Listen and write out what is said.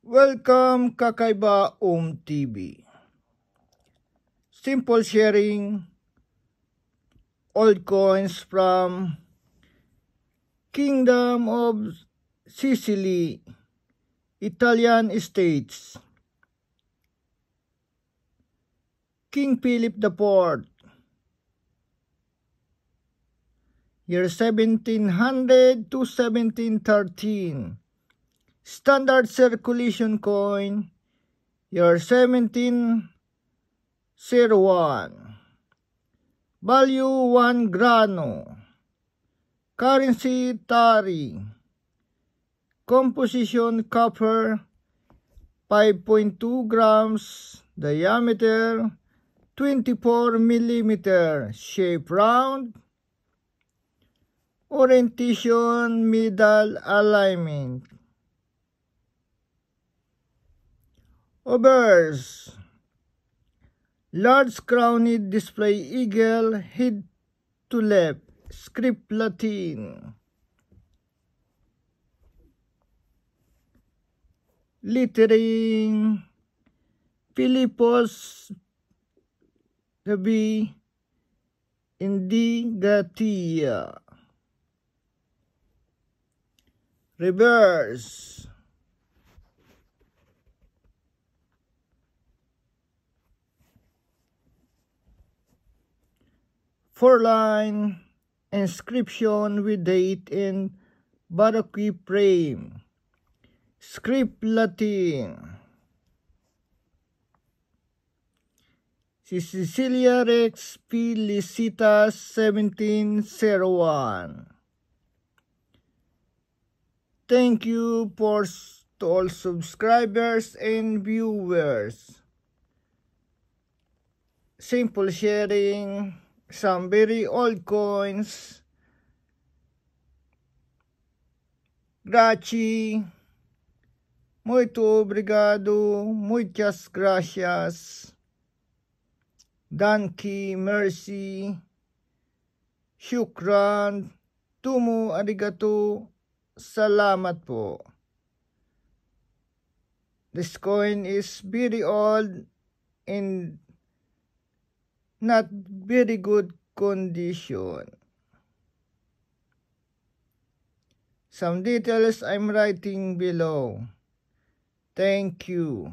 Welcome Kakaiba TV. Simple sharing old coins from Kingdom of Sicily, Italian States. King Philip IV, year 1700 to 1713. Standard circulation coin, year 1701. Value 1 grano. Currency Tari. Composition copper, 5.2 grams. Diameter 24 millimeter. Shape round. Orientation middle alignment. Obverse. Large crowned display eagle, head to left. Script Latin. Lettering Philippos the Indigatia. Reverse. Four-line inscription with date and Baroque frame. Script Latin. Cecilia Rex Felicitas 1701. Thank you to all subscribers and viewers. Simple sharing some very old coins. Grazie. Muito obrigado. Muchas gracias. Danke, merci. Shukran. Tumu arigato. Salamat po. This coin is very old and not very good condition. Some details I'm writing below. Thank you.